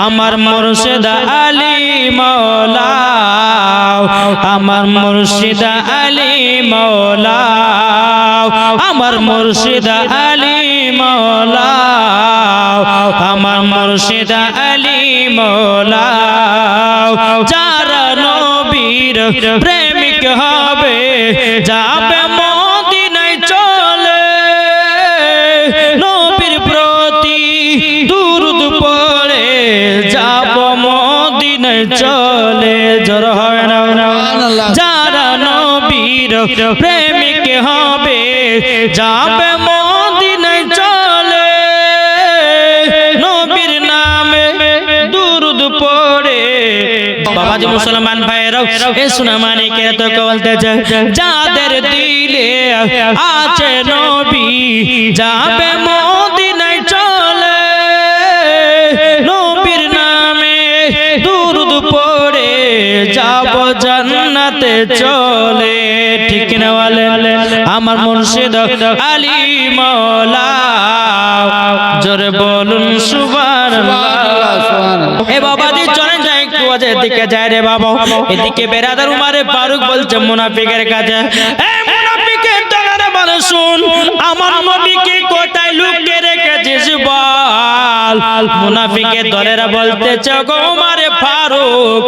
আমার মুর্শিদ আলী মওলা আমার মুর্শিদ আলী মওলা আমার মুর্শিদ আলী মওলা আমার মুর্শিদ আলী মওলা যারা নবীর প্রেমিক হবে যাবে মদিনায় চলে নবীর প্রতি দুরূদ পড়ে যাব মদিনায় চলে জোর হয় না যারা নবীর প্রেমিক হবে যাবে মদিনায় চলে নবীর নামে দুরূদ পড়ে বাবাজি মুসলমান ভাইরাও এ সোনা মানিকের তো বলতেছে যাদের দিলে আছে নবী যাবে মদিনায় চলে নবীর নামে দুরূদ পড়ে যাব জান্নাতে চলে ঠিক না বলে আমার মুর্শিদ আলী মওলা জোরে বলুন সুবহানাল্লাহ এ বাবাজি চলেন যাই একটু ওয়াজের দিকে যায় রে বাবা এদিকে বেরাদার উমারে ফারুক বলছে মুনাফিকের কাছে এ মুনাফিকের দলের বলে শুন আমার নবীকে কোথায় লুকিয়ে রেখেছিস বল মুনাফিকের দলেরা বলতেছে গো উমারে ফারুক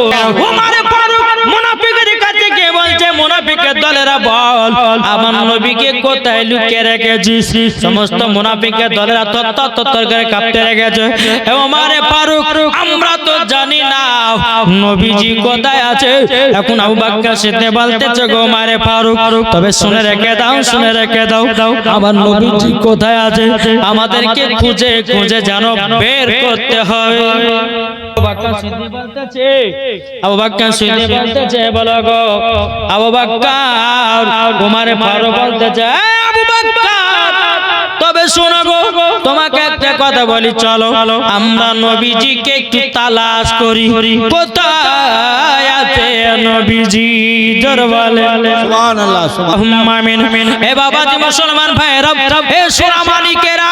মুনাফিকের কাছে কে বলছে মুনাফিকের দলেরা বল আমার নবীকে কোথায় লুকিয়ে রেখেছিস সমস্ত মুনাফিকের দলেরা তত্তর করে কাঁপতে লেগেছে এ উমারে ফারুক আমরা তো জানি না নবীজি কোথায় আছে এখন আবু বকর সিদ্দিক বলতেছে গো উমারে ফারুক তবে শুনে রেখে দাও আমার নবীজি কোথায় আছে আমাদেরকে খুঁজে খুঁজে যেন বের করতে হবে আবু বকর সিদ্দিক বলতেছে বলো গো আবু বকর উমারে ফারুক বলতেছে আবু বকর তবে শোনো গো তোমাকে একটা কথা বলি চলো আমরা নবীজিকে একটু তালাশ করি কোথায় আছে নবীজি জোর বলে সুবহানাল্লাহ সুবহানাল্লাহ আমিন এ বাবাজি মুসলমান ভাইরা এ সোনা মানিকেরা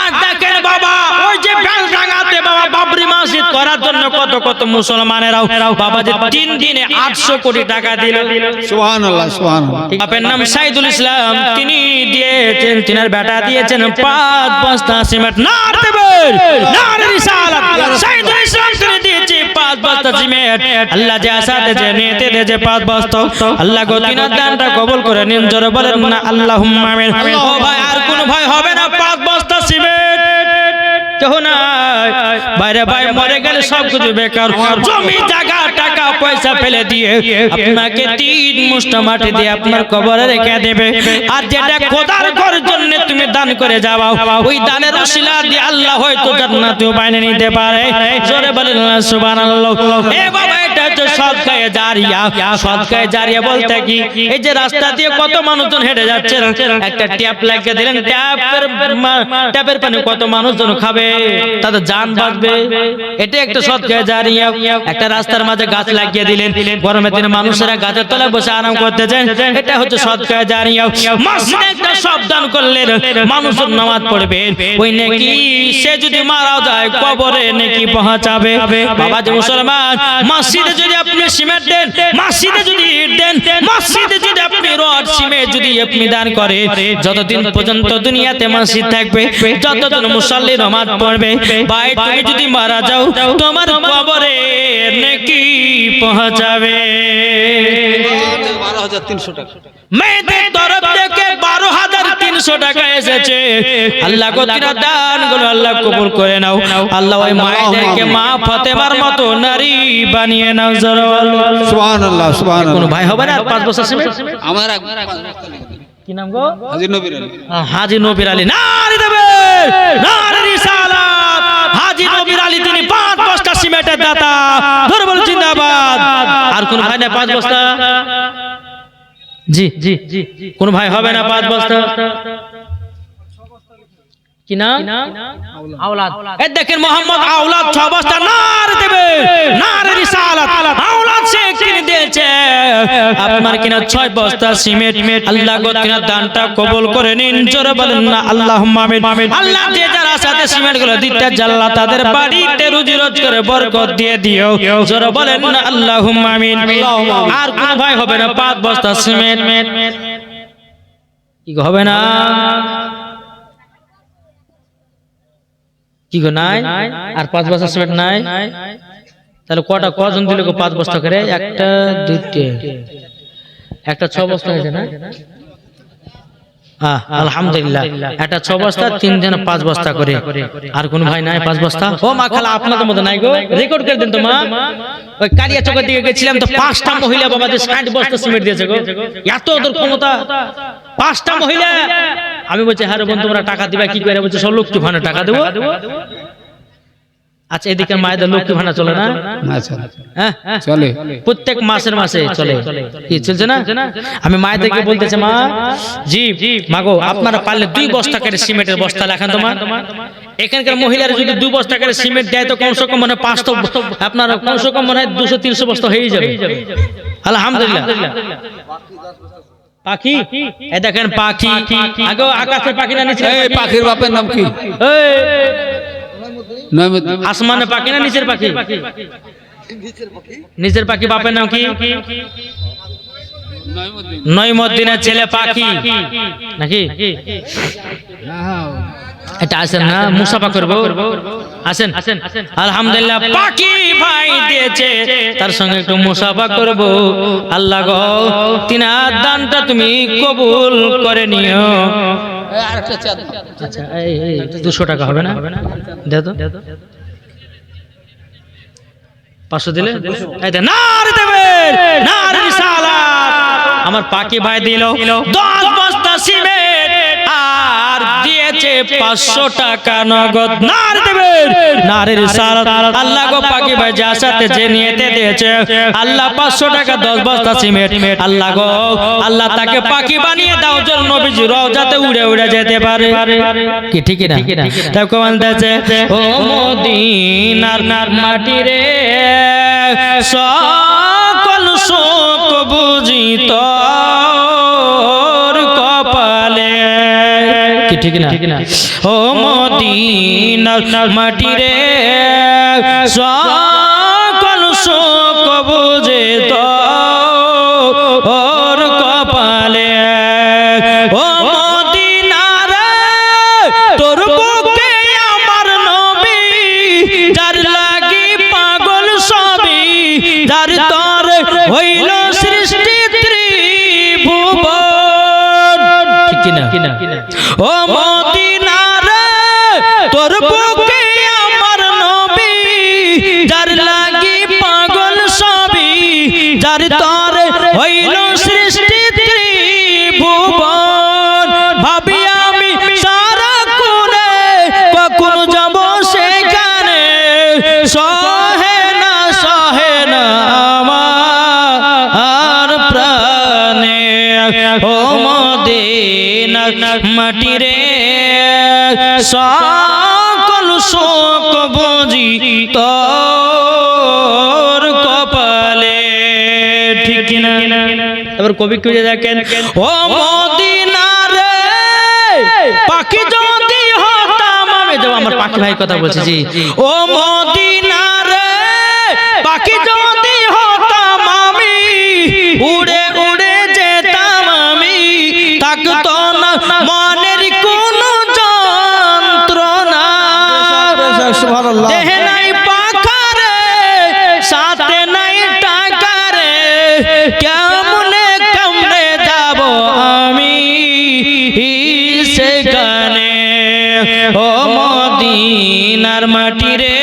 আজ দেখেন বাবা ওই যে বেলডাঙ্গাতে বাবা বাবরি মসজিদ করার জন্য কত মুসলমানেরাও বাবাজি 3 দিনে 800 কোটি টাকা দিল সুবহানাল্লাহ সুবহানাল্লাহ আপনার নাম সাইদুল ইসলাম তিনি দিয়েছেন তিনার বেটা দিয়েছেন 5 বস্তা সিমেন্ট নারে রিসালাত সাইদুল ইসলাম তিনি দিয়েছে 5 বস্তা সিমেন্ট আল্লাহ যে আসাতে যে নিতে দেছে 5 বস্তা আল্লাহ গো তিনার দানটা কবুল করে নিন জোরে বলেন না আল্লাহুম্মা আমিন ও ভাই আর কোন ভয় হবে না 5 বস্তা সিমেন্ট কেউ নাই বাইরে ভাই মরে গেলে সব কিছু বেকার জমি জায়গা টাকা পয়সা ফেলে দিয়ে আপনাকে 3 মুষ্টা মাটি দিয়ে আপনার কবরে রেখে দেবে আর যেটা খোদার ঘরের জন্য তুমি দান করে যাও ওই দানের ওসিলা দিয়ে আল্লাহ হয়তো জান্নাতেও বাইনে নিতে পারে জোরে বলেন সুবহানাল্লাহ এ বাবা এটা হচ্ছে সদকায়ে জারিয়া বলতে কি এই যে রাস্তা দিয়ে কত মানুষজন হেঁটে যাচ্ছে একটা ট্যাপ লাগিয়ে দিলেন ট্যাপের পানি কত মানুষজন খাবে তাদের জান বাঁচবে এটা একটা সদকায়ে জারিয়া একটা রাস্তার মাঝে গাছ লাগিয়ে দিলেন গরমের দিনে মানুষেরা গাছের তলায় বসে আরাম করতে যায় এটা হচ্ছে সদকায়ে জারিয়া মসজিদে একটা সব দান করলেন মানুষের নামাজ পড়বে ওই নেকি সে যদি মারা যায় কবরে নেকি পৌঁছাবে বাবাজি মুসলমান মসজিদে যদি আপনি সিমেন্ট দেন মসজিদে যদি ইট দেন মসজিদে যদি আপনি রড সিমেন্ট যদি আপনি দান করেন যতদিন পর্যন্ত দুনিয়াতে মসজিদ থাকবে যতদিন মুসল্লি নামাজ পড়বে ভাই তুমি যদি মারা যাও তোমার কবরে নেকি পৌঁছাবে 12300 টাকা মেয়েদের তরফ থেকে 12300 টাকা এসেছে আল্লাহ গো তিনার দানগুলো আল্লাহ কবুল করে নাও আল্লাহ ওই মায়েদেরকে মা ফাতেমার মতো নারী বানিয়ে নাও সুবহানাল্লাহ সুবহানাল্লাহ কোন ভাই হবে না 5 বছর সিমেন্ট আমার কি নাম গো হাজী নবীর আলী হাজী নবীর আলী নারী দেবে নারী রিসালাত হাজী নবীর আলী তিনি 5 বস্তা সিমেন্টের দাতা ধরে বল জিন্দাবাদ আর কোন ভাই না 5 বস্তা জি জি কোন ভাই হবে না 5 বস্তা কি নাম আওলাদ এই দেখেন মোহাম্মদ আওলাদ 6 বস্তা নার দেবে নার রিসালাত আওলাদ সে কিনে দিয়েছে আপনার কিনা 6 বস্তা সিমেন্ট আল্লাহ গো কিনা দানটা কবুল করে নিন জোরে বলেন না আল্লাহুম্মা আমিন আল্লাহ যে যারা সাথে সিমেন্ট গুলো দিতে আল্লাহ তাদের বাড়িতে রুজি রোজগারে বরকত দিয়ে দিও জোরে বলেন না আল্লাহুম্মা আমিন আর কোন ভাই হবে না 5 বস্তা সিমেন্ট কি হবে না কি গো নাই আর 5 বস্তা সিমেন্ট নাই তাহলে কজন দিলে 5 বস্তা করে একটা দুইটা একটা 6 বস্তা হয়েছে না আলহামদুলিল্লাহ একটা 6 বস্তা 3 জন 5 বস্তা করে আর কোন ভাই নাই 5 বস্তা ও মা খালা আপনাদের মত নাই গো রেকর্ড করে দেন তো মা ওই কালিয়া চকের দিকে গেছিলাম তো 5টা মহিলা বাবাদের 60 বস্তা সিমেন্ট দিয়েছে গো এত ওদের ক্ষমতা 5টা মহিলা আমি বলছি হ্যাঁ বন্ধু তোমরা টাকা দিবা কি করে বলছে সব লক্ষ্মী ভান্ডার টাকা দেবো আচ্ছা এদিকে মায়েদের লক্ষ্মী ভান্ডার চলে না হ্যাঁ চলে প্রত্যেক মাসে চলে কি চলছে না আমি মায়েদেরকে বলতেছে মা জি মাগো আপনারা পারলে 2 বস্তা করে সিমেন্টের বস্তা লেখান তো মা এখানকার মহিলারা যদি 2 বস্তা করে সিমেন্ট দেয় তো কমসে কম মানে 500 আপনারা কমসে কম মানে 200-300 বস্তা হয়ে যাবে আলহামদুলিল্লাহ পাখি এই দেখেন পাখি আগে আকাশের পাখি না নিচে এই পাখির বাপের নাম কি আসমানে পাখি না নিচের পাখি নিচের পাখি বাপের নাম কি নইমুদ্দিনের ছেলে পাখি নাকি এটা আসেন না মুসাফা করবো আসেন আলহামদুলিল্লাহ পাখি ভাই দিয়েছে তার সঙ্গে একটু মুসাফা করব আল্লাহ গো তিনার দানটা তুমি কবুল করে নিও আচ্ছা এই 200 টাকা হবে না দে তো 500 দিলে এই দে নারে দেবে নারে রিসালাত আমার পাখি ভাই দিল 10 বস্তা সিমেন্ট আর দিয়েছে 500 টাকা নগদ নারে দেবে নারে রিসালাত আল্লাহ গো পাখি ভাই যা সাথে যে নিয়েতে দিয়েছে আল্লাহ 500 টাকা 10 বস্তা সিমেন্ট আল্লাহ গো আল্লাহ তাকে পাখি বানিয়ে দাও যেন নবীজি রওজাতে উড়ে উড়ে যেতে পারে কি ঠিক না তাই বলতেছে ও মদিনার মাটি রে সকল শোক বুঝি তোর কপালে কি ঠিক না ও মদিনার মাটি রে সকল শোক বুঝে তোর কপালে ও মদিনার তোর বুকে আমার নবী যার লাগি পাগল সবই যার তর হইল সৃষ্টি ত্রিভুবন ঠিক না ও মদিনার তোর বুকে আমার নবী যার লাগি পাগল সবই যার তর হইল সৃষ্টি ত্রিভুবন ভাবি আমি সারা কোণে কখন যাব সেখানে সহে না আমার প্রাণে ও মদিনার মাটি রে সকল শোক বুঝি তোর কপালে ঠিক না এবার কবি খুঁজে দেখেন ও মদিনার পাখি যদি হতাম আমি যাব আমার পাখি ভাই কথা বলছি জি ও মদিনার পাখি যদি হতাম আমি উড়ে উড়ে যেতাম আমি থাকতো না মনের কোন যন্ত্রণা সুবহানাল্লাহ দেহে নাই পাখা রে সাথে নাই টাকা রে কেমনে যাব আমি সেখানে ও মদিনার মাটি রে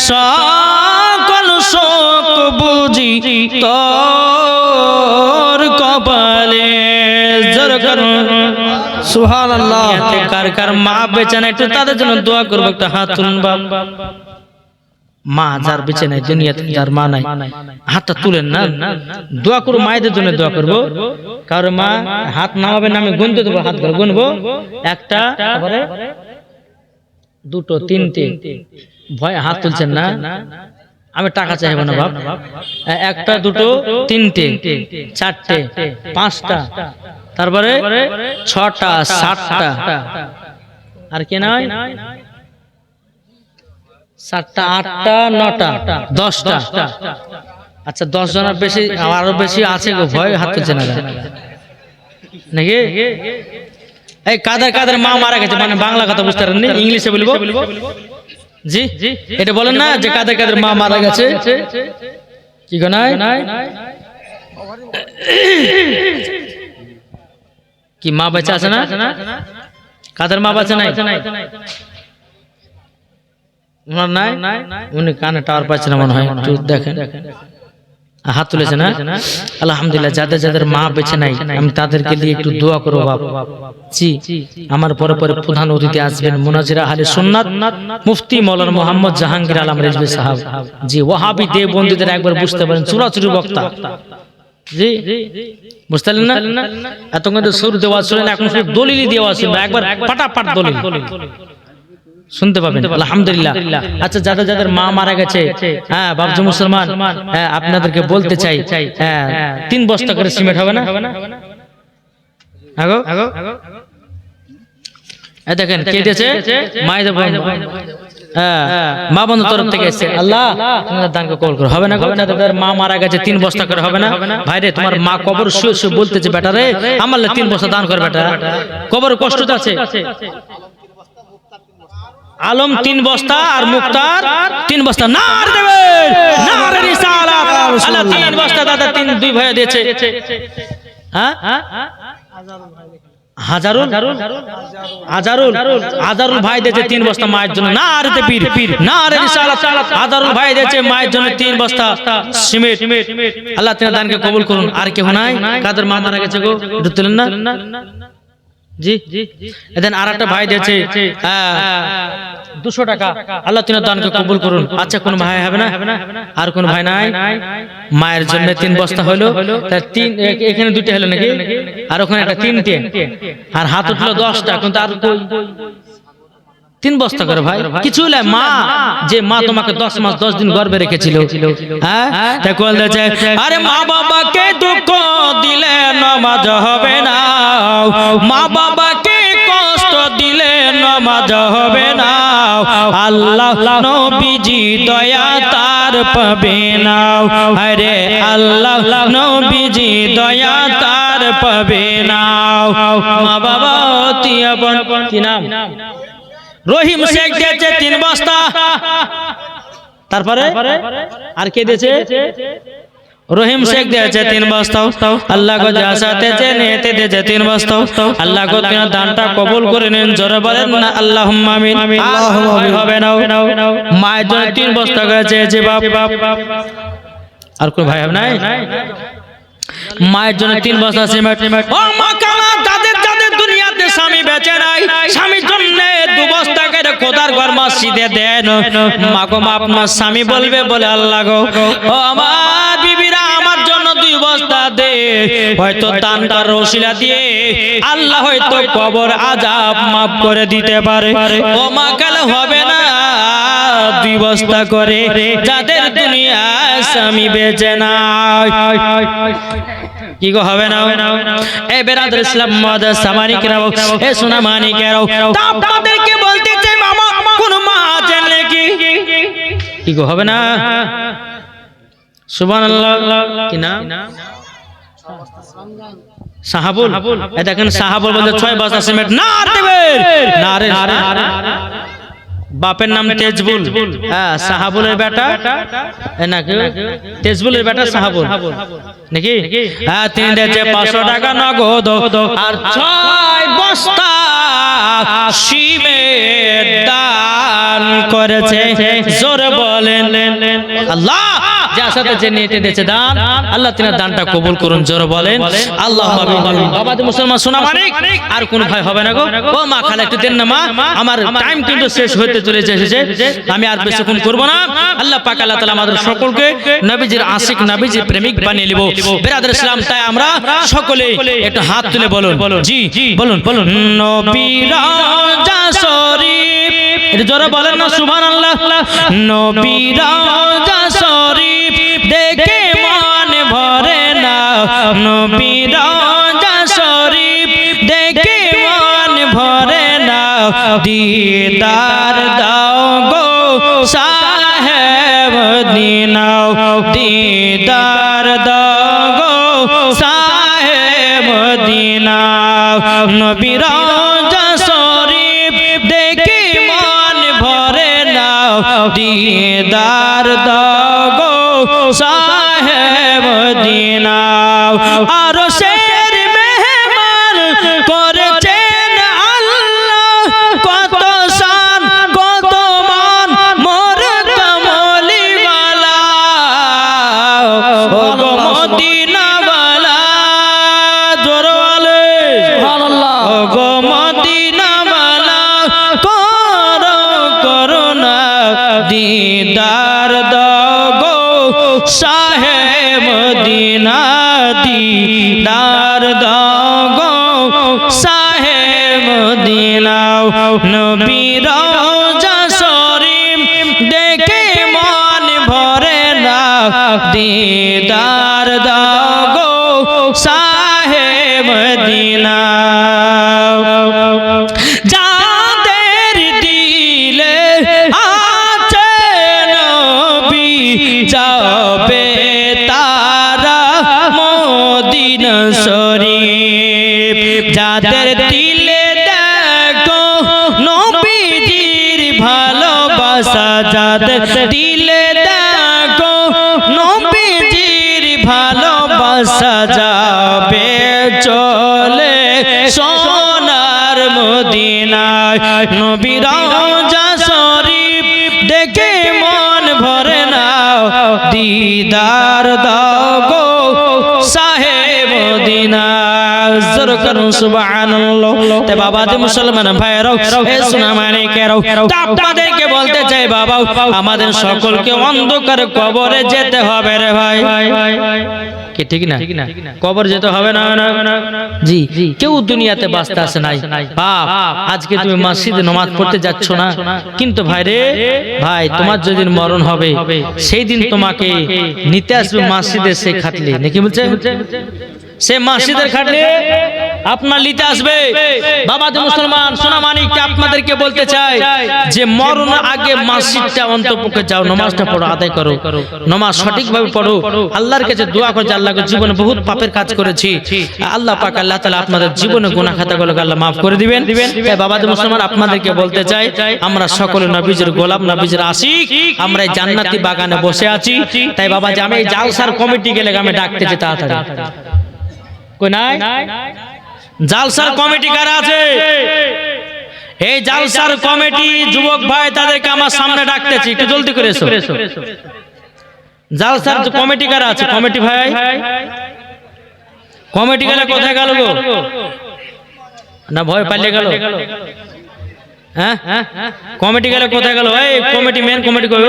সকল শোক বুঝি তোর কপালে জোর করুন সুবহানাল্লাহ কার কার মা বেঁচে নাই একটু তাদের জন্য দোয়া করবো একটা হাত তুলুন বাবা মা যার বেঁচে নাই দুনিয়াতে যার মা নাই হাতটা তুলেন না দোয়া করবো মায়েদের জন্য দোয়া করবো কারণ মা হাত নামাবেন আমি গুনতে দেবো হাত করে গুনবো একটা দুটো তিনটে ভয় হাত তুলছেন না আমি টাকা চাইব না বাপ। একটা দুটো তিনটে চারটে পাঁচটা তারপরে ছটা সাতটা আর কে নয় সাতটা আটটা নটা দশটা। আচ্ছা 10 জনের বেশি আরো বেশি আছে গো, ভয় হাত তুলছে না নাকি? এই কাদের কাদের মা মারা গেছে, মানে বাংলা কথা বুঝতে পারেননি, ইংলিশে বলবো। জি এটা বলেন না যে কাদের কাদের মা মারা গেছে, কি গো নাই কি মা বেঁচে আছে না? কাদের মা বেঁচে নাই? ওনার নাই, উনি কানে টাওয়ার পাচ্ছে না মনে হয়, একটু দেখেন। হাত তুলেছে না? আলহামদুলিল্লাহ, যাদের যাদের মা বেঁচে নাই আমি তাদেরকে দিয়ে একটু দোয়া করবো বাপ। জি আমার পরে পরে প্রধান অতিথি আসবেন মুনাজিরা আহলে সুন্নাত মুফতি মাওলানা মোহাম্মদ জাহাঙ্গীর আলম রিজভী সাহেব। জি ওয়াহাবি দেওবন্দীদের একবার বুঝতে পারেন চুরাচুরি বক্তা। জি বুঝতে পারলেন না? এতক্ষণ তো শুরু দেওয়া শুনলেন, এখন শুধু দলিলই দেওয়া শুনবেন, একবার পাটাপাট দলিল শুনতে পাবেন আলহামদুলিল্লাহ। আচ্ছা যাদের যাদের মা মারা গেছে, হ্যাঁ বাবজু মুসলমান, হ্যাঁ আপনাদেরকে বলতে চাই, হ্যাঁ 3 বস্তা করে সিমেন্ট হবে না? আগো এই দেখেন কে দিয়েছে? মায়ের মা বন্ধু তরফ থেকে এসেছে। আল্লাহ তোমাদের দানকে কবুল করো। হবে না? যাদের মা মারা গেছে 3 বস্তা করে হবে না? ভাইরে তোমার মা কবর শুয়ে শুয়ে বলতেছে বেটা রে আমার 3 বস্তা দান কর বেটা, কবর কষ্ট আছে। আলম 3 বস্তা আর মুক্তার 3 বস্তা। নার দেবে নারে রিসালাত। আল্লাহ 3 বস্তা দাদা 2 ভাই দিয়েছে। হ্যাঁ হাজারুল ভাই দিয়েছে 3 বস্তা মায়ের জন্য। নারে তাকবীর নারে রিসালাত। হাজারুল ভাই দিয়েছে মায়ের জন্য 3 বস্তা সিমেন্ট। আল্লাহ তোমার দানকে কবুল করুন। আর কেউ নাই? কাদের মা মারা গেছে গো একটু তুলেন না? জি এদিন আর একটা ভাই দিয়েছে 200 টাকা। আল্লাহ তোমার দানকে কবুল করুন। আচ্ছা কোন ভাই হবে না? আর কোন ভাই নাই? মায়ের জন্য 3 বস্তা হলো, তার 3 এখানে 2টা হলো নাকি? আর ওখানে একটা 3টে, আর হাত উঠলো 10টা, কিন্তু আর 3 বস্তা করে ভাই কিছু হলে মা, যে মা তোমাকে 10 মাস 10 দিন গর্ভে রেখেছিল, হ্যাঁ তাই বলতেছে আরে মা বাবাকে দুঃখ দিলে নামাজ হবে না, মা বাবাকে কষ্ট দিলে নামাজ হবে না, আল্লাহ নবীজি দয়া তার পাবে না, আরে আল্লাহ নবীজি দয়া তার পাবে না। মা বাবা অতি আপন। কি নাম? রহিম শেখ দিয়েছে 3 বস্তা। তারপরে আর কে দিয়েছে? রহিম শেখ দিয়েছে 3 বস্তা। আল্লাহ গো জাসাতে জেনেতে দিয়েছে 3 বস্তা। আল্লাহ গো তোমার দানটা কবুল করে নিন। জোরে বলেন না আল্লাহুম্মা আমিন। হবে না মায়ের জন্য 3 বস্তা গেছে যে বাপ। আর কোন ভাই হবে নাই? মায়ের জন্য 3 বস্তা সিমেন্ট। ও মা কালা যাদের যাদের দুনিয়াতে স্বামী বেঁচে নাই, স্বামীর জন্য 2 বস্তা করে খোদার ঘর মসজিদে দেন। মা গো মা আপনার স্বামী বলবে বলে আল্লাহ গো ও আমার বিবিরা আমার জন্য 2 বস্তা দে, হয়তো দানটার ওসিলা দিয়ে আল্লাহ হয়তো কবর আযাব মাফ করে দিতে পারে। ও মা কালা হবে না 2 বস্তা করে যাদের দুনিয়ায় স্বামী বেঁচে নাই। কি গো হবে না? এ বেরাদর ইসলাম মাদার সামানিকেরাও, এ সোনা মানিকেরাও, আপনাদেরকে বলতে চাই মামা কোন মা জানলে কি গো হবে না? সুবহানাল্লাহ। কি নাম? সাহাবুল। এই দেখেন সাহাবুল বলতে 6 বস্তা সিমেন্ট। না দেবে নারে বাপের নাম তেজবুল, হ্যাঁ সাহাবুলের বেটা নাকি? তেজবুলের বেটা সাহাবুল নাকি? হ্যাঁ 3 দিয়েছে 500 টাকা নগদ আর 6 বস্তা সিমেন্ট দান করেছে। জোরে বলেন আল্লাহ যার সাথে যে নিতে দিয়েছে দান, আল্লাহ তিনার দানটা কবুল করুন। জোরে বলেন আল্লাহুম্মা আমিন। বাবা মুসলমান সোনা মানিক আর কোন ভাই হবে না গো? ও মা খালা একটু দেন না মা, আমার টাইম কিন্তু শেষ হতে চলেছে, আমি আর বেশিক্ষণ করব না। আল্লাহ পাক আল্লাহ তাআলা আমাদের সকলকে নবীজির আশিক নবীজির প্রেমিক বানিয়ে নিব। বেরাদর ইসলাম তাই আমরা সকলে একটু হাত তুলে বলুন জি বলুন নবীর রওজা শরীফ, এটা জোরে বলেন না সুবহানাল্লাহ। নবীর রওজা দিদার দাও গো সাহেব মদিনা দিদার দাও গো সাহেব মদিনা নবী রওজা শরীফ দেখে মন ভরে না দিদার দাও গো সাহেব মদিনা আর শের মেহমান করেছেন আল্লাহ কত শান কত মান মোর কমলি ওয়ালা ও গো মদিনা ওয়ালা জোরওয়ালে সুবহানাল্লাহ। ও গো মদিনা ওয়ালা করো করুণা দিদার দাও গো শাহে মদিনা দিদার দাও গো শাহে মদিনা নবী রওজা শরীফ দেখে মন ভরে না দিদার দাও গো শাহে মদিনা যাদের দিলে আছে নবী যাবে তারা মদিনা শরীফ যাদের দিলে দেখো নবীজির ভালোবাসা যাদের দিলে দেখো নবীজির ভালোবাসা যাবে চলে সোনার মদিনায় নবী রওজা শরীফ দেখে মন ভরে না দিদার দাও গো শাহে মদিনা জোর করুন সুবহানাল্লাহ। তে বাবা যে মুসলমান ভাইরাও এ সোনা মানিকেরাও আপনাদেরকে বলতে চাই বাবা আমাদের সকলকে অন্ধকার কবরে যেতে হবে রে ভাই কি ঠিক না কবর যেতে হবে না জি কেউ দুনিয়াতে বাঁচতে আসে নাই বাপ আজকে তুমি মসজিদে নামাজ পড়তে যাচ্ছ না কিন্তু ভাই রে ভাই তোমার যেদিন মরণ হবে সেই দিন তোমাকে নিতে আসবে মসজিদে সেই খাটলে নাকি বলছে সে মসজিদের খাটলে আপনার নিতে আসবে বাবা যে মুসলমান সোনা মানিককে আপনাদেরকে বলতে চাই যে মরণ আগে মসজিদটা অন্তপক্ষে যাও নামাজটা পড়ো আদায় করো নামাজ সঠিকভাবে পড়ো আল্লাহর কাছে দোয়া করো যে আল্লাহকে জীবনে বহুত পাপের কাজ করেছি আল্লাহ পাক আল্লাহ তাআলা আপনাদের জীবনে গুনাহ খাতাগুলোকে আল্লাহ maaf করে দিবেন তাই বাবা যে মুসলমান আপনাদেরকে বলতে চাই আমরা সকলে নবীজির গোলাম নবীজির আশিক আমরা এই জান্নাতি বাগানে বসে আছি তাই বাবা যে আমি এই জালসার কমিটি গেলে আমি ডাকতেছি তাড়াতাড়ি কই নাই জালসার কমিটি কারা আছে এই জালসার কমিটি যুবক ভাই তাদেরকে আমার সামনে ডাকতেছি একটু জলদি করে এসো জালসার কমিটি কারা আছে কমিটি ভাই কমিটি গেলে কোথায় গেল গো না ভয় পালিয়ে গেল হ্যাঁ কমিটি গেলে কোথায় গেল এই কমিটি মেন কমিটি কই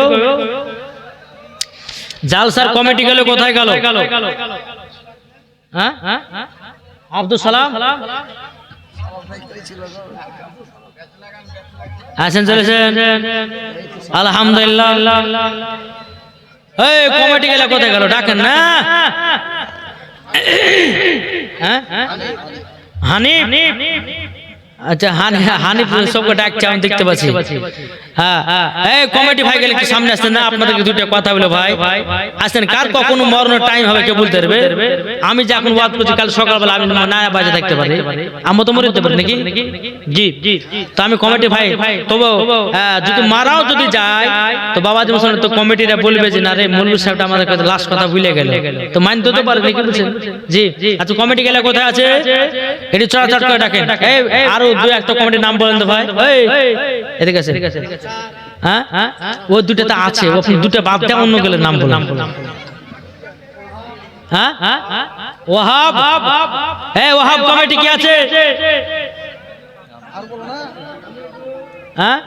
জালসার কমিটি গেলে কোথায় গেল হ্যাঁ আব্দুল সালাম আসেন চলেছেন আলহামদুলিল্লাহ এই কমিটি গেলে কোথায় গেল ডাকেন না হানিফ আচ্ছা হানিফ সবকে ডাকছে আমি দেখতে পাচ্ছি হ্যাঁ এই কমিটি ভাই গেলে একটু সামনে আসতেন না আপনাদেরকে দুটো কথা বলে ভাই আসেন কার কখনো মরণের টাইম হবে কে বলতে পারবে আমি যে এখন ওয়াজ করছি কাল সকালবেলা আমি না বাজে থাকতে পারি আমি তো মরে যেতে পারি নাকি জি তো আমি কমিটি ভাই তবু যদি মারাও যদি যায় তো বাবা যে মুসলমান তো কমিটিরা বলবে যে না রে মৌলভী সাহেবটা আমাদের কাছে লাস্ট কথা ভুলে গেল তো মানতে তো পারে নাকি বলছেন জি আচ্ছা কমিটি গেলে কোথায় আছে এটি চড়াচড় করে ডাকেন এই আরো দুই একটা কমিটির নাম বলেন তো ভাই এদিকে আছে হ্যাঁ ও দুটোতে আছে ও দুটো বাদ দেয় অন্য গেলে নাম বলেন হ্যাঁ ওয়াহাব এই ওয়াহাব কমিটি কি আছে হ্যাঁ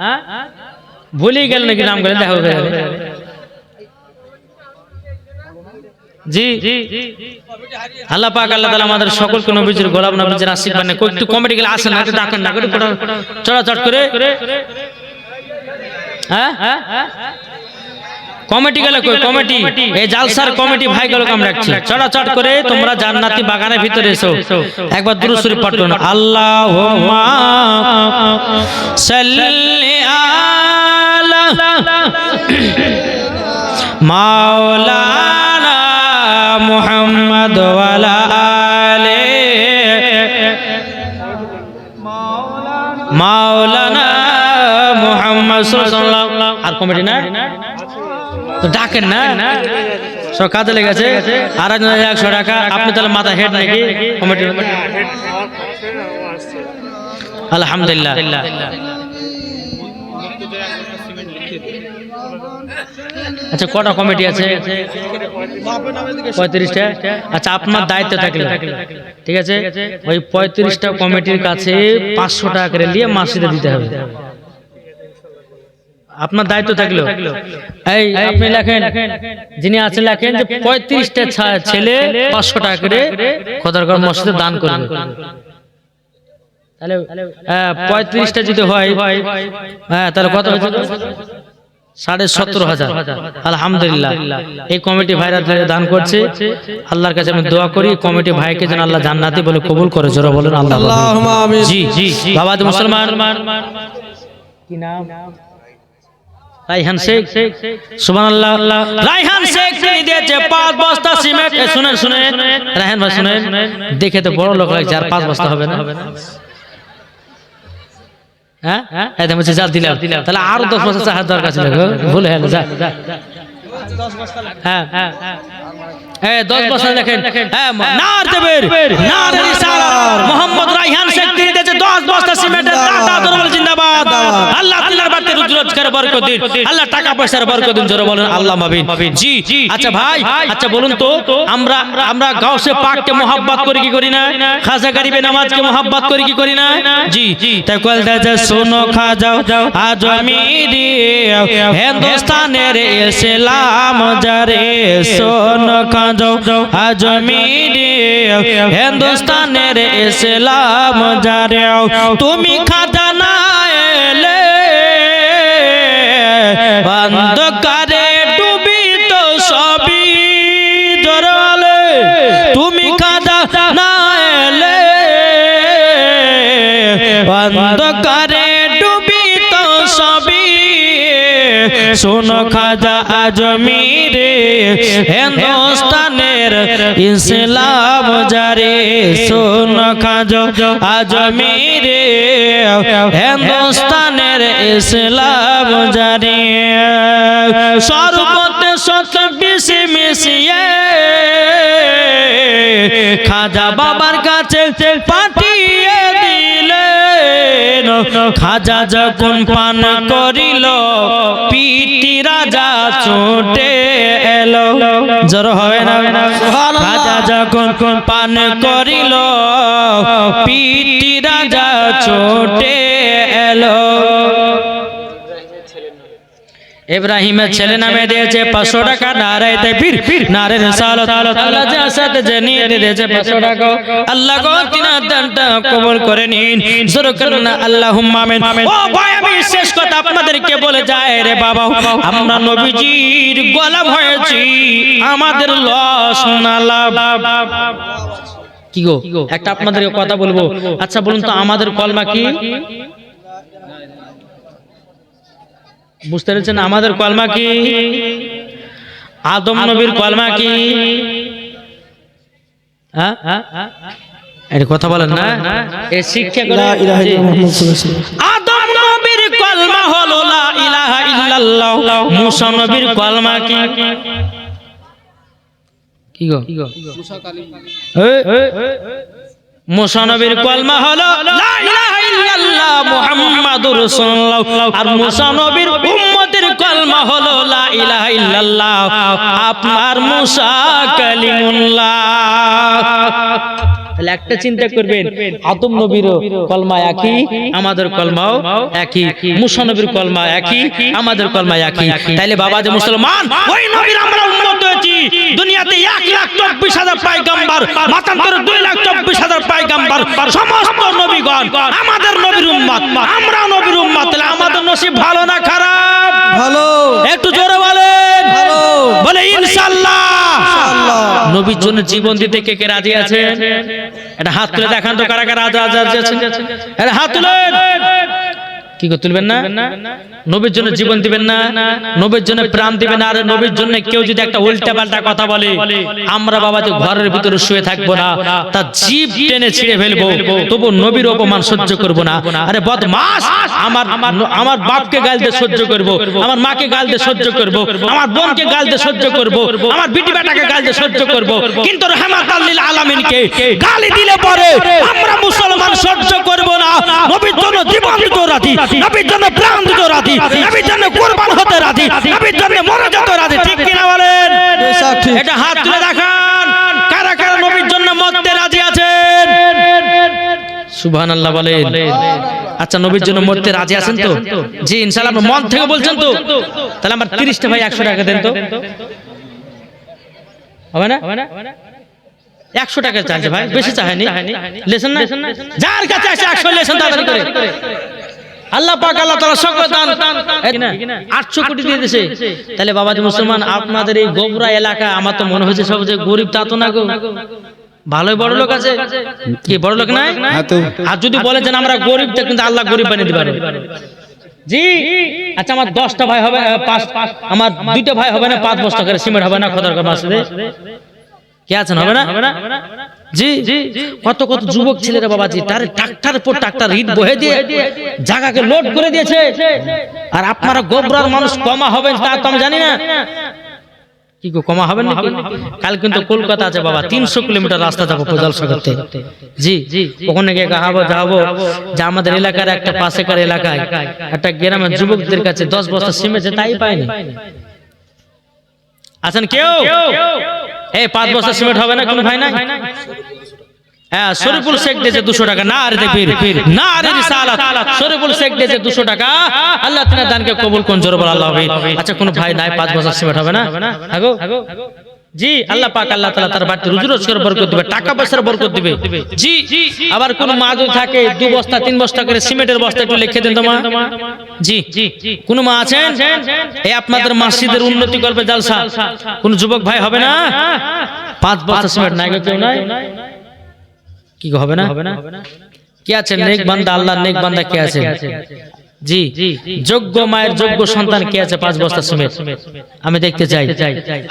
ভুলেই গেল নাকি নাম গেলে দেখো জি আল্লাহ পাক আল্লাহ তাআলা আমাদের সকলকে নবীজির গোলাম নবীজির আশিক বানায় একটু কমিটি গেলে আসেন না একটু ডাকেন না একটু চড়াচড় করে হ্যাঁ কমিটি গেল কই কমিটি এই জালসার কমিটি ভাই গেল কাম রাখছি চড়াচড় করে তোমরা জান্নাতি বাগানের ভিতরে এসো একবার দুরূদ শরীফ পাঠ করুন আল্লাহুম্মা সাল্লি আলা মাওলানা মুহাম্মদ ওয়া আলা আলি মাওলানা মুহাম্মদ সাল্লাল্লাহু আর কমিটি না তো ডাকেন না সব কাজে লেগেছে আর 100 টাকা আপনি তাহলে মাথা হেড নাকি কমিটি আলহামদুলিল্লাহ আচ্ছা কটা কমিটি আছে 35টা আচ্ছা আপনার দায়িত্ব থাকলে ঠিক আছে ওই 35টা কমিটির কাছে 500 টাকা করে নিয়ে মাসিদে দিতে হবে আপনার দায়িত্ব থাকলো এই আপনি লেখেন যিনি আছেন লেখেন যে 35টা ছেলে 500 টাকা করে খোদারগড় মসজিদে দান করবে তাহলে 35টা যদি হয় হ্যাঁ তাহলে কত হচ্ছে 17,500 আলহামদুলিল্লাহ এই কমিটি ভাইরা দান করছে আল্লাহর কাছে আমি দোয়া করি কমিটি ভাইকে যেন আল্লাহ জান্নাতি বলে কবুল করে জোরে বলেন আল্লাহুম্মা আমিন জি জি বাবা মুসলমান কি নাম রায়হান শেখ সুবহানাল্লাহ রায়হান শেখ তিনি দিয়েছে 5 বস্তা সিমেন্ট শুনেন শুনেন রায়হান ভাই শুনেন দেখে তো বড় লোক লাগছে আর 5 বস্তা হবে না হ্যাঁ একদম হচ্ছে যা দিলাম তাহলে আরো 10 বস্তা চাহার দরকার ছিল ভুল হয়ে যা হ্যাঁ হ্যাঁ হ্যাঁ 10 বস্তা দেখেন হ্যাঁ নার দেবের নার রিসালাত মোহাম্মদ রায়হান শেখ তিনি দিয়েছে 10 বস্তা সিমেন্টের দাতা দরবার জিন্দাবাদ আল্লাহ তিনার বাড়িতে রুজি রোজগার বরকত দিন আল্লাহ টাকা পয়সার বরকত দিন জোরে বলেন আল্লাহুম্মা আমিন জি আচ্ছা ভাই আচ্ছা বলুন তো আমরা গাউসে পাককে mohabbat করি কি করি না খাজা গরিবে নামাজকে mohabbat করি কি করি না জি তাই কলটা যে শোনো খাজাও আজমিরি হিন্দুস্তানের ইসলাম যারে শোনো খাজাও আজমিরি হিন্দুস্তানের ইসলাম যারে তুমি খাজা না এলে অন্ধকারে ডুবিত সবই জড়ালে তুমি খাজা না এলে অন্ধকারে ডুবিত সবই শোনো খাজা আজমিরে হিন্দুস্তানের ইসলাম যারে শোনো খাজা আজমিরে হিন্দুস্তানের ইসলাম যারে সর্বতে সত বিশে মিশিয়ে খাজা বাবার কাছে পাঠিয়ে দিলেন খাজা যখন পান করিল পিটি রাজা ছুটে এলো জোর হবে না খাজা যখন পান করিল পিটি রাজা ছুটে এলো ইব্রাহিমের ছেলে নামে দিয়েছে 500 টাকা নারায়ে তাকবীর নারায়ে রিসালাত আল্লাহ জাসাত জানিয়ে দিয়েছে 500 টাকা আল্লাহ গো তিনার দানটা কবুল করে নিন জোরে করুন আল্লাহুম্মা আমিন ও ভাই আমি শেষ কথা আপনাদেরকে বলে যাই রে বাবা আমরা নবীজির গোলাম হয়েছি আমাদের লস না লাভ কি গো একটা আপনাদেরকে কথা বলবো আচ্ছা বলুন তো আমাদের কলমা কি বুঝতে পেরেছেন আমাদের কলমা কি আদম নবীর কলমা কি হ্যাঁ এর কথা বলেন না এই শিক্ষা করে লা ইলাহা ইল্লাল্লাহ আদম নবীর কলমা হলো লা ইলাহা ইল্লাল্লাহ মুসা নবীর কলমা কি কি গো মুসা কালিমা মুসা নবীর কলমা হলো লা ইলাহা ইল্লাল্লাহ মুহাম্মাদুর রাসূলুল্লাহ আর মুসা নবীর উম্মতের কলমা হলো লা ইলাহা ইল্লাল্লাহ আপনার মুসা কালিমুল্লাহ তাহলে একটা চিন্তা করবেন আদম নবীর কলমা একই আমাদের কলমাও একই মুসা নবীর কলমা একই আমাদের কলমা একই তাইলে বাবা যে মুসলমান ওই নবীর আমরা উম্মত হয়েছি দুনিয়াতে 1,24,000 পয়গম্বর মাতান্তরে 2,24,000 পয়গম্বর সমস্ত নবীগণ আমাদের নবীর উম্মত আমরা নবীর উম্মত তাহলে আমাদের নসিব ভালো না খারাপ ভালো একটু জোরে বলেন ভালো বলে ইনশাআল্লাহ। আল্লাহ নবীর জন্য জীবন দিতে কে কে রাজি আছেন? এটা হাত তুলে দেখান তো কারা কারা রাজি আছেন। এটা হাত তুলেন। কি করে তুলবেন না? নবীর জন্য জীবন দিবেন না, নবীর জন্য প্রাণ দিবেন না। আর নবীর জন্য কেউ যদি একটা উল্টা পাল্টা কথা বলে, আমরা বাবা যে ঘরের ভিতরে শুয়ে থাকবো না, তার জিভ টেনে ছিঁড়ে ফেলবো, তবু নবীর অপমান সহ্য করবো না। আরে বদমাস, আমার বাপকে গাল দিয়ে সহ্য করবো, আমার মাকে গাল দিয়ে সহ্য করবো, আমার বোনকে গাল দিয়ে সহ্য করবো, আমার বিটি বেটাকে গাল দিয়ে সহ্য করবো, কিন্তু রাহমাতাল লিল আলামিনকে গালি দিলে পরে আমরা মুসলমান সহ্য করবো না। নবীর জন্য জীবন দিতে রাজি, নবীর জন্য প্রাণ দিতে রাজি, নবীর জন্য কুরবান হতে রাজি, নবীর জন্য মরে যেতে রাজি। ঠিক কিনা বলেন? বেশক ঠিক। এটা হাত তুলে দেখান কারা কারা নবীর জন্য মরতে রাজি আছেন। সুবহানাল্লাহ বলেন। আচ্ছা, নবীর জন্য মরতে রাজি আছেন তো? জি ইনশাআল্লাহ। আপনি মন থেকে বলছেন তো? তাহলে আমার 30টা ভাই 100 টাকা দেন তো। হবে না? 100 টাকা চাইছে ভাই, বেশি চাইনি। লেছেন না? যার কাছে আসে 100 লেছেন তাড়াতাড়ি করে। আল্লাহ পাক আল্লাহ তাআলা সকল দান 800 কোটি দিয়ে দিয়েছে। তাহলে বাবাজি মুসলমান, আপনাদের এই গোবরা এলাকা আমার তো মনে হচ্ছে সব যে গরিব তা তো না গো, ভালোই বড় লোক আছে। কি বড় লোক নাই? আর যদি বলে যে আমরা গরিব, তা কিন্তু আল্লাহ গরিব বানিয়ে দিবে। জি আচ্ছা, আমার 10টা ভাই হবে, আমার 2টা ভাই হবে না, 5 বস্তা করে সিমেন্ট হবে না খোদার মাসে কে আছেন? হবে না? জি কত কত যুবক ছেলেরা বাবাজি তার ট্রাক্টর পর ট্রাক্টর ইট বহে দিয়ে জায়গাকে লোড করে দিয়েছে। আর আপনারা গোবরার মানুষ কমা হবেন তা তো আমি জানি না। কি গো কমা হবেন নাকি? কাল কিন্তু কলকাতা আছে বাবা, 300 কিলোমিটার রাস্তা যাবো জলসা করতে। জি ওখানে গিয়ে যাবো যে আমাদের এলাকার একটা পাশেকার এলাকায় একটা গ্রামের যুবকদের কাছে 10 বস্তা সিমেন্ট তাই পায়নি। আছেন কেউ? এই 5 বস্তা সিমেন্ট হবে না কোনো ভাই নাই? হ্যাঁ, শরীফুল শেখ দিয়েছে 200 টাকা। না রে দেখবি না রে রিসালাত, শরীফুল শেখ দিয়েছে 200 টাকা। আল্লাহ তাআলা দানকে কবুল করুন, জোরে বল আল্লাহ। আচ্ছা, কোনো ভাই নাই 5 বস্তা সিমেন্ট হবে না? আগো জি আল্লাহ পাক আল্লাহ তাআলা তার বাড়িতে রুজি রোজগার বরকত দিবে, টাকা পয়সার বরকত দিবে। জি আবার কোন মা যদি থাকে 2 বস্তা 3 বস্তা করে সিমেন্টের বস্তা একটু লিখে দেন তো মা। জি কোন মা আছেন? এই আপনাদের মসজিদের উন্নতি করবে জলসা, কোন যুবক ভাই হবে না? 5 বস্তা সিমেন্ট নাই গো, কেউ নাই? কি হবে না? কি আছে? নেক বান্দা, আল্লাহর নেক বান্দা কে আছে? জি যোগ্য মায়ের যোগ্য সন্তান কে আছে? 5 বস্তা সিমেন্ট আমি দেখতে চাই।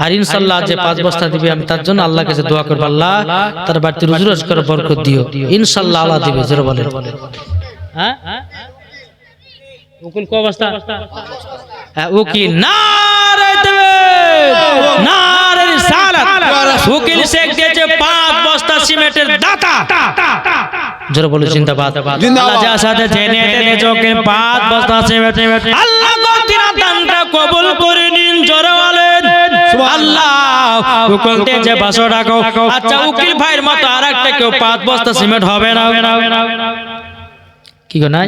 আর ইনশাআল্লাহ যে 5 বস্তা দিবে আমি তার জন্য আল্লাহর কাছে দোয়া করব, আল্লাহ তার বাড়িতে রুজি রোজগার বরকত দিও। ইনশাআল্লাহ আল্লাহ দিবে, জোরে বলেন। হ্যাঁ উকিল ক বস্তা? হ্যাঁ উকিল নারে দেবে, নারে রিসালাত। উকিল শেখ দিয়েছে 5 বস্তা সিমেন্টের দাতা, জোরে বলো জিন্দাবাদ। আল্লাহ যা সাথে জেনে টেনে চোখে 5 বস্তা সিমেন্ট আল্লাহ গতিরা দানটা কবুল করে নিন, জোরে বলেন আল্লাহ। উকিল দিয়েছে 500 টাকা। আচ্ছা, উকিল ভাইয়ের মতো আরেকটা কেউ 5 বস্তা সিমেন্ট হবে না? কি গো নাই?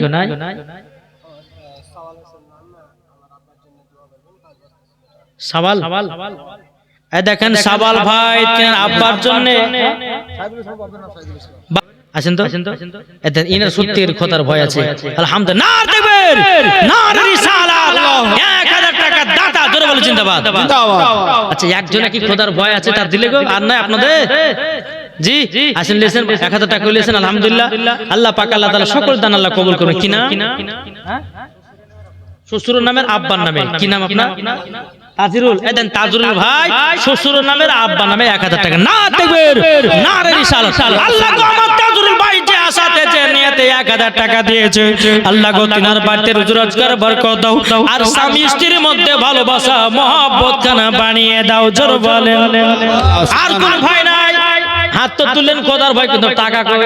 সওয়াল এই দেখেন সওয়াল ভাই তিন আব্বার জন্য আছেন তো? এতে ইনার সত্যির খোদার ভয় আছে। আলহামদুলিল্লাহ না দেবেন না রিসালাত 1000 টাকা দাতা, জোরে বলে জিন্দাবাদ। আচ্ছা, একজনে কি খোদার ভয় আছে তার দিলে গো? আর নাই আপনাদের? জি আসেন লেছেন 1000 টাকা লেছেন, আলহামদুলিল্লাহ। আল্লাহ পাক আল্লাহ তাআলা সকল দান আল্লাহ কবুল করুন। কি নাম? শ্বশুরের নামের আব্বার নামে কি নাম আপনার? তাজিরুল। এদেন তাজরুল ভাই শ্বশুরের নামের আব্বা নামে 1000 টাকা। না দেখবেন না রে রিসালাত। আল্লাহ গো আমার তাজরুল ভাই যে আসাতে যে নিয়তে 1000 টাকা দিয়েছে, আল্লাহ গো তিনার বাড়িতে রুজি রোজগার বরকত দাও, আর স্বামী স্ত্রীর মধ্যে ভালোবাসা মহব্বত খানা বানিয়ে দাও, জোরে বলেন। আর কোন ভাই নাই? হাত তো তুললেন খোদার ভয়, কিন্তু টাকা কই?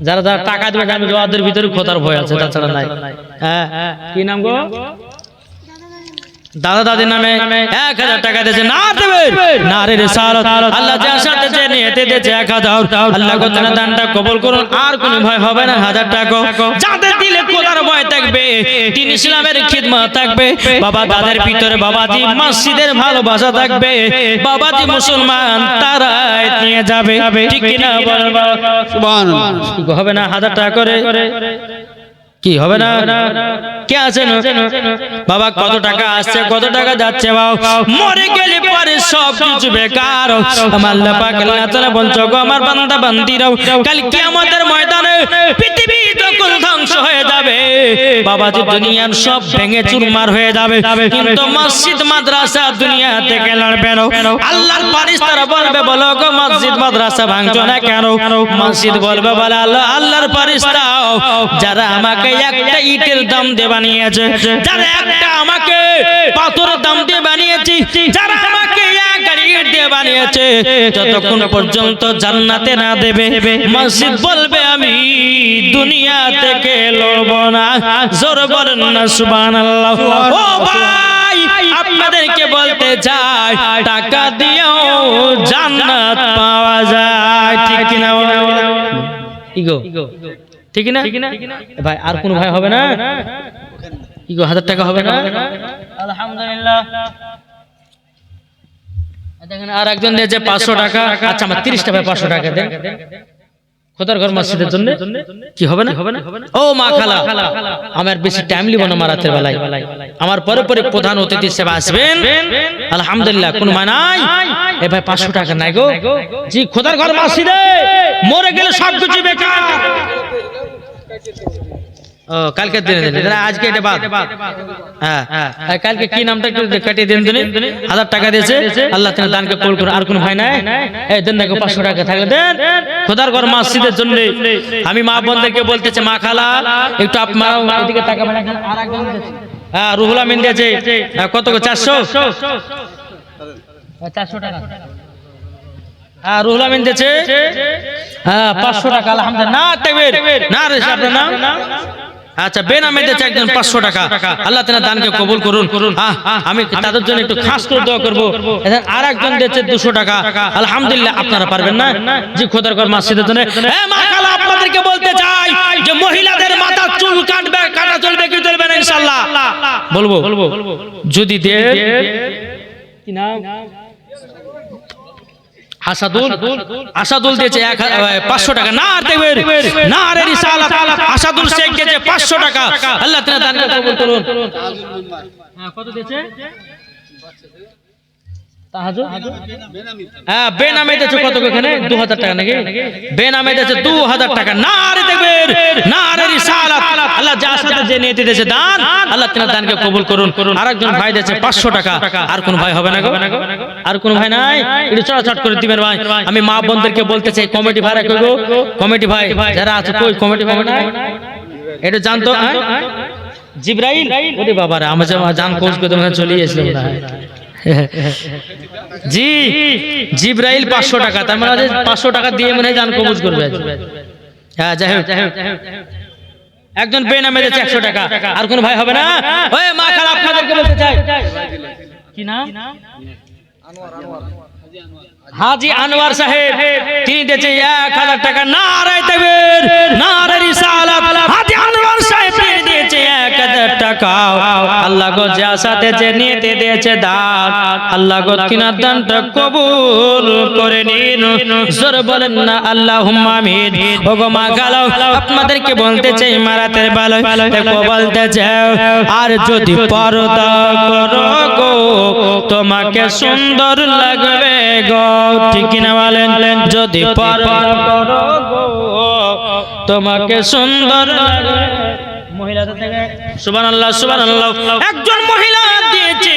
যারা যারা টাকা দিবে আমি ওদের ভিতরে খোদার ভয় আছে, তাছাড়া নাই। হ্যাঁ কি নাম গো? দাদা দাদির নামে 1000 টাকা দিয়েছে। না দেবেন না রে রিসালাত। আল্লাহ যার সাথে যে নিয়তে দিয়েছে 1000, আল্লাহ গো তার দানটা কবুল করুন। আর কোন ভয় হবে না, 1000 টাকা যাদের দিলে খোদার ভয় থাকবে, দ্বীন ইসলামের খিদমত থাকবে, বাবা তাদের ভিতরে বাবাজি মসজিদের ভালোবাসা থাকবে, বাবাজি মুসলমান তারাই নিয়ে যাবে। ঠিক কি না বলবা? সুবহানাল্লাহ। হবে না 1000 টাকা করে? কি হবে না? কে আছেন বাবা? কত টাকা আসছে, কত টাকা যাচ্ছে? বাবা মরে গেলে পরে সব কিছু বেকার। আমার আল্লাহ পাক আল্লাহ তাআলা বলছো গো আমার বান্দা বান্দিরাও, কাল কিয়ামতের ময়দানে পৃথিবী যখন ধ্বংস হয়ে যাবে বাবা, যে দুনিয়ার সব ভেঙে চুরমার হয়ে যাবে, কিন্তু মসজিদ মাদ্রাসা দুনিয়া থেকে লড়বে না। আল্লাহর ফেরেশতারা বলবে বলো গো মসজিদ মাদ্রাসা ভাঙছো না কেন? মসজিদ বলবে বলে আল্লাহর ফেরেশতা, যারা আমাকে একটা ইটের দাম দিয়ে বানিয়েছে, যারা একটা আমাকে পাথরের দাম দিয়ে বানিয়েছে, যারা আমাকে এক ইট দিয়ে বানিয়েছে, যতক্ষণ পর্যন্ত জান্নাতে না দেবে মসজিদ বলবে আমি দুনিয়া থেকে লড়ব না। জোর বলেন না সুবহানাল্লাহ। ও ভাই আপনাদেরকে বলতে চাই, টাকা দিয়েও জান্নাত পাওয়া যায়, ঠিক কিনা? ইগো ঠিক না ভাই? আর কোন ভাই হবে না? ইগো 1000 টাকা হবে না? আলহামদুলিল্লাহ। দেখেন আর একজন দিয়েছে 500 টাকা। আচ্ছা আমার 30 টাকা 500 টাকা দেন খোদার ঘর মসজিদের জন্য। কি হবে না? ও মা খালা, আমার বেশি টাইম লিব না রাতের বেলায়, আমার পরে পরে প্রধান অতিথি হিসেবে আসবেন। আলহামদুলিল্লাহ। কোন মানে নাই? এ ভাই 500 টাকা নাই গো? জি খোদার ঘর মসজিদে মরে গেলে সব কিছু বেকার। ও কালকে দিনে দিন, আজকে এটা বাদ। হ্যাঁ কালকে কি নামটা একটু কাটিয়ে দেন। 1000 টাকা দিয়েছে, আল্লাহ তাআলা দানকে কবুল করুন। আর কোন ভাই নাই? এই দেন দেখো 500 টাকা থাকলে দেন খোদার ঘর মসজিদের জন্য। আমি মা বোনদেরকে বলতেছে মা খালা একটু আপনারাও এদিকে টাকা বাড়ান। আর একজন দিয়েছে, হ্যাঁ রুহুল আমিন দিয়েছে। কত গো? 400 টাকা। হ্যাঁ রুহুল আমিন দিয়েছে। হ্যাঁ 500 টাকা। আলহামদুলিল্লাহ। না তাকবীর না রে আপনার নাম? আচ্ছা বেনামে দিয়েছে একজন 500 টাকা। আল্লাহ তাআলা দানকে কবুল করুন। আমি তাদের জন্য একটু খাস করে দোয়া করব। আর একজন দিয়েছে 200 টাকা। আলহামদুলিল্লাহ। আপনারা পারবেন না? জি খোদার ঘর মসজিদের জন্য। হ্যাঁ মা খালা আপনাদেরকে বলতে চাই যে মহিলাদের মাথার চুল কাটা চলবে কি চলবে না ইনশাআল্লাহ? বলবো যদি দে কি নাম? আসাদুল দিয়েছে 500 টাকা। না তাকবীর না রে রিসালাত। আসাদুল শেখ দিয়েছে 500 টাকা। আল্লাহ তাআলা দানকে কবুল করুন। হ্যাঁ কত দিয়েছে? তাহাজ্জুদ হ্যাঁ বেনামে দিয়েছে কত এখানে? 2000 টাকা নাকি? বেনামে দিয়েছে 2000 টাকা। না রে তাকবীর না রে রিসালাত। আল্লাহ যার সাথে যে নিয়তে দিয়েছে দান, আল্লাহ তাআলা দানকে কবুল করুন। আরেকজন ভাই দিয়েছে 500 টাকা। আর কোন ভাই হবে না গো? আর কোন ভাই নাই? একটু চড়াচট করে দিবেন ভাই। আমি মা বোনদেরকে বলতে চাই কমিটি ভাড়া কই গো? কমিটি ভাই যারা আছে কই? কমিটি ভাই নাই? এটা জানতো জিবরাইল। ওরে বাবা রে আমার জান কোচ করে মানে চলে এসেছিল না। জি জিবরাইল 500 টাকা। তার মানে 500 টাকা দিয়ে মনে হয় জান কবুজ করবে। হ্যাঁ যাই হোক। একজন বেনামে দিয়েছে 100 টাকা। আর কোন ভাই হবে না? ওই মা খালা আপনাদেরকে বলতে চাই, কি নাম? হাজী আনোয়ার সাহেব, তিনি দিয়েছে 1000 টাকা। নারে তাকবীর নারে রিসালাত। হাজী আনোয়ার সাহেব দিয়েছে 1000 টাকা। আল্লাহ গো যার সাথে যে নিয়তে দিয়েছে দান, আল্লাহ গো তিনার দানটা কবুল করে নিন। জোরে বলেন না আল্লাহুম্মা আমিন। ওগো মা খালা আপনাদেরকে বলতে চাই মারাতের বেলায় দেখো বলতে চাও, আর যদি পর্দা করো গো তোমাকে সুন্দর লাগবে গো, ঠিক কিনা বলেন? যদি পর্দা করো গো তোমাকে সুন্দর লাগবে। মহিলাদের থেকে সুবহানাল্লাহ সুবহানাল্লাহ। একজন মহিলা দিয়েছে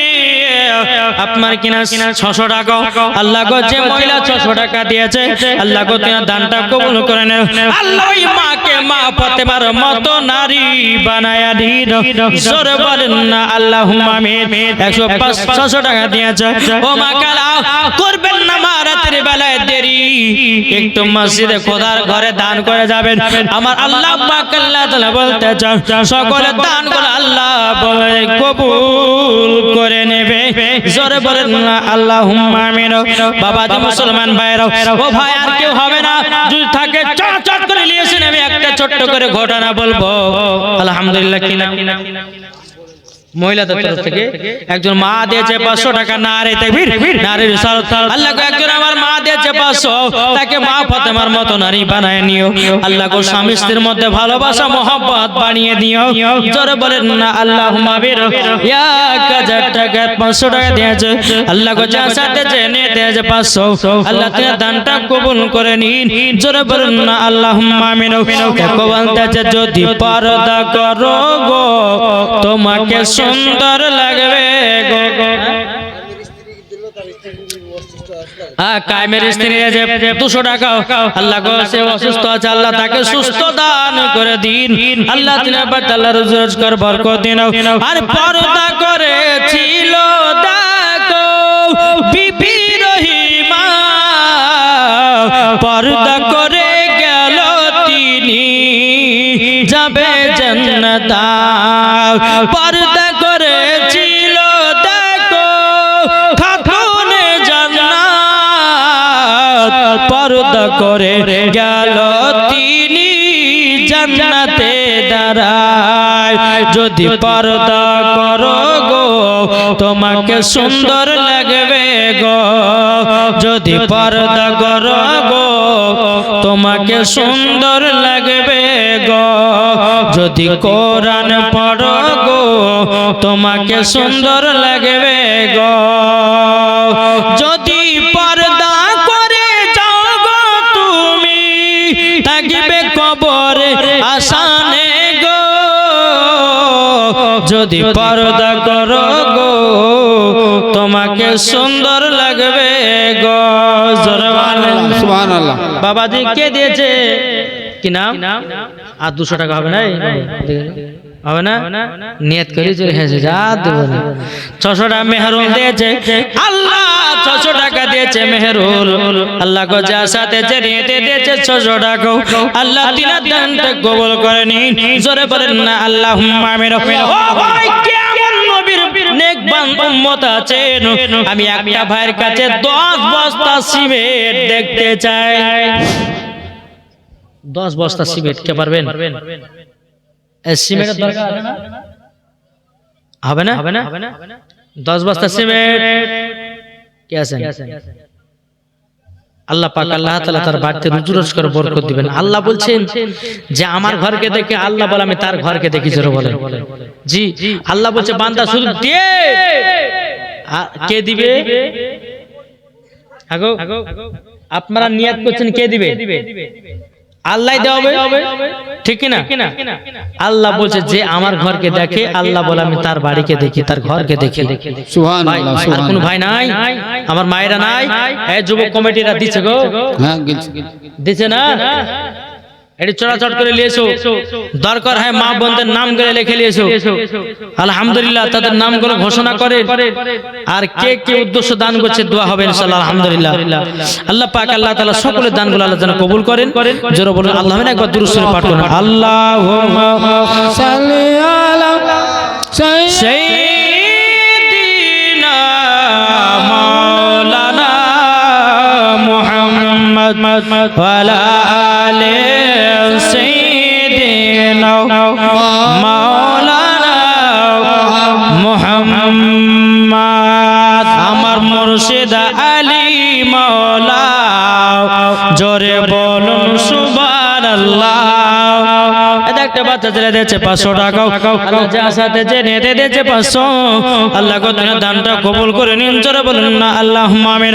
আপনার কিনা 600 টাকা। আল্লাহ গো যে মহিলা 600 টাকা দিয়েছে, আল্লাহ গো তিনার দানটা কবুল করে নেন। আল্লাহ ওই মাকে মা ফাতেমার মতো নারী বানায়া দিন। জোরে বলেন না আল্লাহুম্মা আমিন। 100-500 টাকা দিয়েছে। ও মা কালা করবেন না মা রাতের বেলায় দেরি, একটু মসজিদে খোদার ঘরে দান করে যাবেন। আমার আল্লাহ পাক আল্লাহ তাআলা বলতে চান সকলে দান করে আল্লাহ বলে কবুল করে নেবে। জোরে বলেন না আল্লাহুম্মা আমিন। বাবা জি মুসলমান ভাইরা, ও ভাই আর কেউ হবে না? যদি থাকে চট করে নিয়েছেন। আমি একটা ছোট্ট করে ঘটনা বলবো। আলহামদুলিল্লাহ কিনা মহিলাদের তরফ থেকে একজন মা দিয়েছে 500 টাকা, নারে তাকবীর, নারে রিসালাত। আল্লাহ গো একজন আমার মা দিয়েছে 500, তাকে মা ফাতেমার মতো নারী বানায় নিও। আল্লাহ গো স্বামী স্ত্রীর মধ্যে ভালোবাসা মহব্বত বানিয়ে দিও। জোরে বলেন না আল্লাহুম্মা বির। 1000 টাকা 500 টাকা দিয়েছে, আল্লাহ গো যার সাথে জেনে দিয়েছে 500, আল্লাহ তুমি দানটা কবুল করে নিন। জোরে বলেন না আল্লাহুম্মা আমিন। দেখো বলতেছে যদি পর্দা করো গো তোমাকে সুন্দর লাগবে গো। কায়েমের স্ত্রী যে 200 টাকা, আল্লাহ গো সে অসুস্থ আছে, আল্লাহ তাকে সুস্থ দান করে দিন। আল্লাহ তিনি আল্লাহ রোজগার বরকত দিন। আর পর্দা করেছিল দেখো বিবি রহিমা, পর্দা করে গেল তিনি যাবে জান্নাত। পর্দা করেছিল দেখো খাতুনে জান্নাত, পর্দা করে গেল তিনি জান্নাতে দাঁড়ায়। যদি পর্দা করো গো তোমাকে সুন্দর লাগবে গো, যদি পর্দা করো গো তোমাকে সুন্দর লাগবে গো, যদি কোরআন পড়ো গো তোমাকে সুন্দর লাগবে গো, যদি পর্দা করে যাও গো তুমি থাকবে কবরে আসানে গো, যদি পর্দা করো গো তোমাকে সুন্দর লাগবে গো। সুবহানাল্লাহ। বাবাজি কে দিয়েছে কি নাম? আর 200 টাকা হবে না, হবে না? নিয়ত করি যে হেসে যা দেব না। 600 টাকা মেহরুল দিয়েছে, আল্লাহ 600 টাকা দিয়েছে মেহরুল। আল্লাহ গো যার সাথে যে নিতে দিয়েছে 600 টাকা, আল্লাহ তিনার দানটা কবুল করে নিন। জোরে বলেন না আল্লাহুম্মা আমিন। ও ভাই কেমন নবীর নেক বান্দা উম্মত আছেন, আমি একটা ভাইয়ের কাছে 10 বস্তা সিমেন্ট দেখতে চাই। 10 বস্তা সিমেন্ট কে পারবেন? সিমেন্টের দরকার আছে না? হবে না? হবে না? 10 বস্তা সিমেন্ট কে আছেন? আল্লাহ পাক আল্লাহ তাআলা তার বাড়িতে রুজি রোজগার বরকত দিবেন। আল্লাহ বলছেন যে আমার ঘরকে দেখে, আল্লাহ বলে আমি তার ঘরকে দেখি। জোরে বলেন জি। আল্লাহ বলছে বান্দা শুধু দে, কে দিবে? আগো আপনারা নিয়ত করছেন কে দিবে? আল্লাহ দেবে, ঠিক কি না? আল্লাহ বলছে যে আমার ঘরকে দেখে, আল্লাহ বলে আমি তার বাড়িকে দেখি, তার ঘরকে দেখি। সুবহানাল্লাহ। আর কোন ভাই নাই? আমার মায়েরা নাই? এই যুবক কমিটিরা দিচ্ছে গো, হ্যাঁ দিচ্ছে না? এটি চড়াচড় করে লিয়েছো, দরকার হয় মা বোনদের নাম করে লিখে লিয়েছো। আলহামদুলিল্লাহ তাদের নামগুলো ঘোষণা করে, আর কে কে উদ্দেশ্য দান করছে দোয়া হবে ইনশাআল্লাহ। আলহামদুলিল্লাহ আল্লাহ পাক আল্লাহ তাআলা সকলের দানগুলো আল্লাহ যেন কবুল করেন। জোরে বলুন আল্লাহ। একবার দুরূদ শরীফ পাঠ করুন। আল্লাহুম্মা সাল্লি আলা সাইয়্যিদিনা মাওলানা মুহাম্মদ ওয়া আলা আলি সাইয়্যিদিনা মাওলানা মুহাম্মদ। আমার মুর্শিদ আলী মাওলা, জোরে বলুন সুবহানাল্লাহ। একটা বাচ্চা ছেলে দিয়েছে 500 টাকা, আল্লাহ যার সাথে যে নিতে দিয়েছে 500, আল্লাহ গো তুমি দানটা কবুল করে নিন। জোরে বলুন না আল্লাহুম্মা আমিন।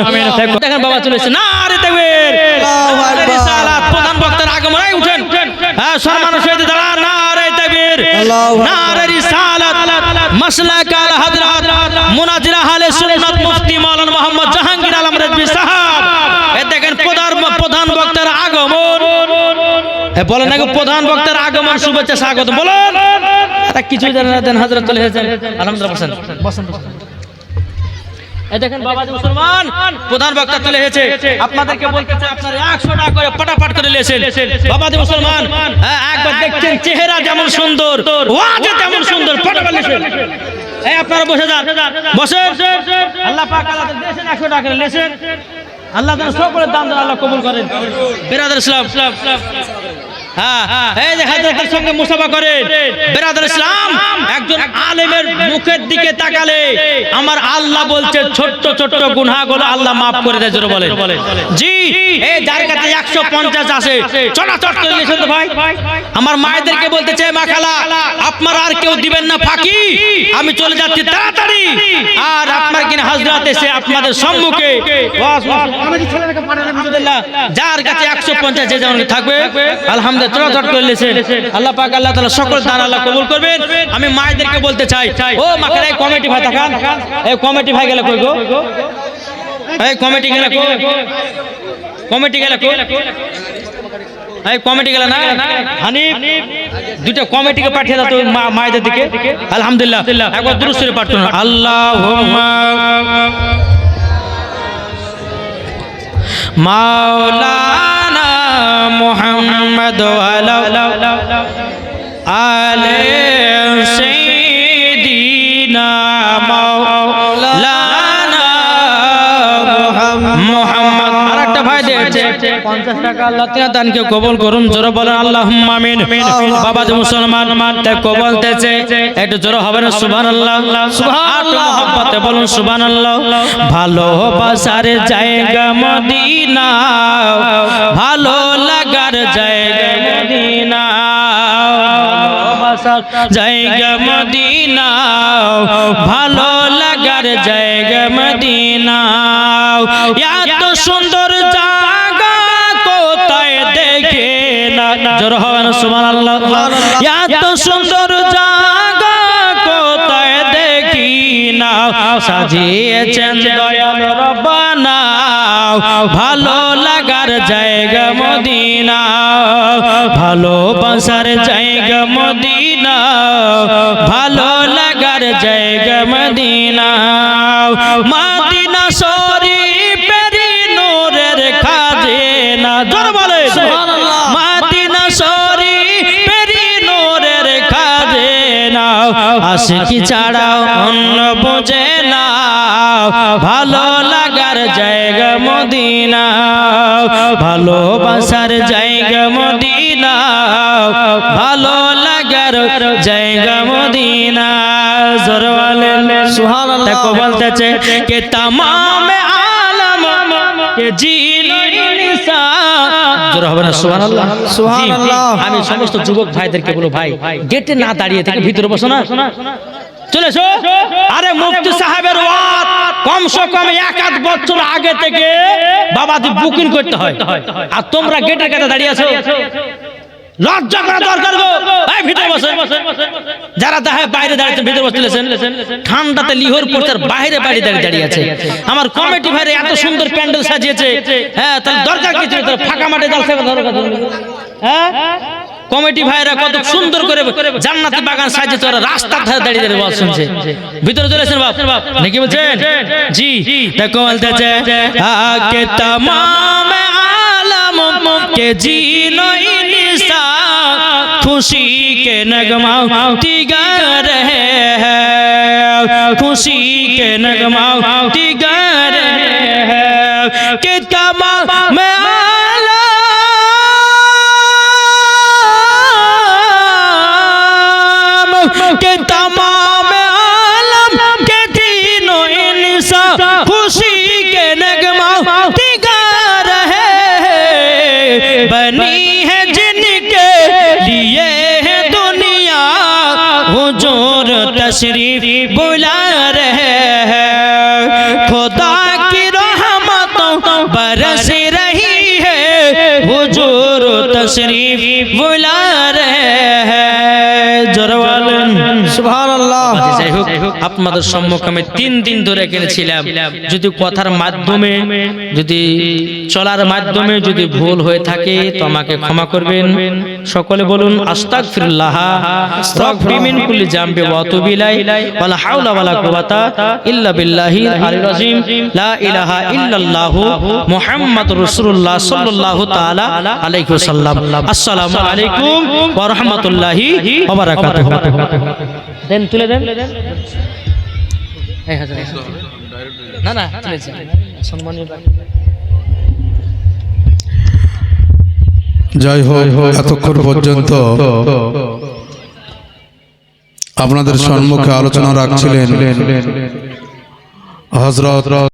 দেখেন বাবা চলেছে, নারে তাকবীর, নারে রিসালাত। প্রধান বক্তার আগমনে উঠেন, হ্যাঁ সম্মানের সহিত দাঁড়ান। নারে তাকবীর, নারে রিসালাত। মাসলাক আল হযরত মুনাজির আহলে সুন্নাত মুফতি মাওলানা মোহাম্মদ জাহাঙ্গীর আলম রাজভী সাহেব। এই দেখেন প্রধান বক্তার আগমন। বলেন না প্রধান বক্তার আগমন, শুভেচ্ছা, স্বাগত বলেন। কিছু জানেন হযরত চলে এসেছেন। আলহামদুলিল্লাহ বসেন। এই দেখেন বাবাজি মুসলমান, প্রধান বক্তা চলে এসেছে। আপনাদেরকে বলতে চাই আপনারা 100 টাকা করে পটাপট করে লেছেন। বাবাজি মুসলমান একবার দেখছেন চেহারা যেমন সুন্দর, ওয়াজ তেমন সুন্দর, পটাপট লেছেন। এই আপনারা বসে যান, বসেন। আল্লাহ পাক আল্লাহ দিয়েছেন 100 টাকা করে লেছেন। আল্লাহ যেন সকলের দান আল্লাহ কবুল করেন। বিরাদার ইসলাম হ্যাঁ, এই যে হযরতের সঙ্গে মুসাফা করে বেরাদার ইসলাম, একজন আলেমের মুখের দিকে তাকালে আমার আল্লাহ বলছে ছোট্ট ছোট্ট গুনাহগুলো আল্লাহ maaf করে দেয়। জোরে বলেন জি। এই যার কাছে 150 আছে চটাচট করে নিয়েছেন তো ভাই। আমার মায়েদেরকে বলতে চাই, মা খালা আপনারা আর কেউ দিবেন না ফাঁকি, আমি চলে যাচ্ছি তাড়াতাড়ি। আর আপনার কিনা হযরত এসে আপনাদের সম্মুখে যার কাছে 150 যে যেমন থাকবে আলহামদুলিল্লাহ চটাচট করে নিয়েছেন। আল্লাহ পাক আল্লাহ তাআলা সকল দান আল্লাহ কবুল করবেন। আমি মায়েদেরকে বলতে চাই, ও মাখারা এই কমিটি ভাই থাকান, এই কমিটি ভাই গেলে কই গো, এই কমিটি গেলে কই, কমিটি গেলে কই, এই কমিটি গেলে না হানিফ, দুটো কমিটিকে পাঠিয়ে দাও তো মায়েদের দিকে। আলহামদুলিল্লাহ একবার দুরূদ শরীফ পাঠ করুন। আল্লাহুম্মা মাওলানা মুহাম্মদ ওয়া আলে সাইয়্যিদিনা মাওলানা মুহাম্মদ। আরেকটা ভাই দিয়েছে 50 টাকা, আল্লাহ তাআলা দানকে কবুল করুন। জোরে বলেন আল্লাহুম্মা আমিন। বাবা যে মুসলমান তে কবুল দেছে, একটু জোরে হবে না সুবহানাল্লাহ, সুবহানাল্লাহ, মহব্বতে বলুন সুবহানাল্লাহ। ভালোবাসার জায়গা মদিনা, ভালো লাগার জায়গা মদিনা, ভালোবাসার জায়গা মদিনা, ভালো লাগার জায়গা মদিনা। এত সুন্দর জায়গা কোথায় দেখে না, জোরে হবে না সুবহানাল্লাহ। এত সুন্দর জায়গা কোথায় দেখি না, সাজিয়েছেন দয়াল রব্বানা, ভালো লাগার জায়গা মদিনা, ভালোবাসার জায়গা মদিনা, ভালো লাগার জায়গা মদিনা। মদিনা শরীফের নূরের খাজনা, জোরে বলে সুবহানাল্লাহ। মদিনা শরীফের নূরের খাজনা, আশিকি ছাড়া অন্য বোঝে না, ভালো লাগার জায়গা মদিনা, ভালোবাসার জায়গা মদিনা, ভালো লাগার জায়গা মদিনা। জোরে বলেন সুবহানাল্লাহ। দেখো বলতেছে কে तमाम আলম কে জিলো ইনসান, জোরে হবে না সুবহানাল্লাহ, সুবহানাল্লাহ। আমি সমস্ত যুবক ভাইদেরকে বলবো, ভাই গেটে না দাঁড়িয়ে থেকে ভিতরে বসো না, চলে এসো। আরে মুফতি সাহেবের ওয়াজ কমসে কম 1-8 বছর আগে থেকে বাবাজি বুকিং করতে হয়, আর তোমরা গেটের কাছে দাঁড়িয়ে আছো। লজ্জা করা দরকার গো, এই ভিতরে বসে। যারা দেখে বাইরে দাঁড়িয়ে ভিতরে বসতেছেন, ঠান্ডাতে লিহর পড়ছে, বাইরে বাইরে দাঁড়িয়ে আছে। আমার কমিটি ভাইরা এত সুন্দর প্যান্ডেল সাজিয়েছে, হ্যাঁ তাহলে দরকার কিছু নেই, ফাঁকা মাঠে জলসা করার দরকার নেই। হ্যাঁ কমিটি ভাইরা কত সুন্দর করে জান্নাতি বাগান সাজিয়েছে, ওরা রাস্তার ধারে দাঁড়িয়ে দাঁড়িয়ে ওয়াজ শুনছে। ভিতরে চলেছেন বাপ নাকি বলছেন জি। দেখো বলতেছে কে तमाम आलम के जीनो इंसान, खुशी के नगमा दिगा रहे हैं, खुशी के नगमा दिगा रहे हैं। के तमाम के तमाम आलम के तीनों इंसान, खुशी के नगमा दिगा रहे हैं। बनी है जिनके लिए है दुनिया, हुजूर तशरीफ बुला रहे हैं। खुदा की रहमतों बरस रही है, हुजूर तशरीफ बुला रहे हैं। সুবহানাল্লাহ। যাই হোক, আপনাদের সম্মুখে আমি 3 দিন ধরে এখানে ছিলাম। যদি কথার মাধ্যমে, যদি চলার মাধ্যমে যদি ভুল হয়ে থাকে তো আমাকে ক্ষমা করবেন। সকলে বলুন আস্তাগফিরুল্লাহ, আস্তাগফিরু মিন কুল্লি জামবি ওয়া আতুবু ইলাইহি, ওয়ালা হাওলা ওয়ালা কুওয়াতা ইল্লা বিল্লাহিল আলিয়্যিল আযীম। লা ইলাহা ইল্লাল্লাহু মুহাম্মাদুর রাসূলুল্লাহ সাল্লাল্লাহু তাআলা আলাইহি ওয়াসাল্লাম। আসসালামু আলাইকুম ওয়া রাহমাতুল্লাহি ওয়া বারাকাতুহু। দেন তুলে দেন। না না সম্মানীয় যাই হোক, এতক্ষণ পর্যন্ত আপনাদের সম্মুখে আলোচনা রাখছিলেন হযরত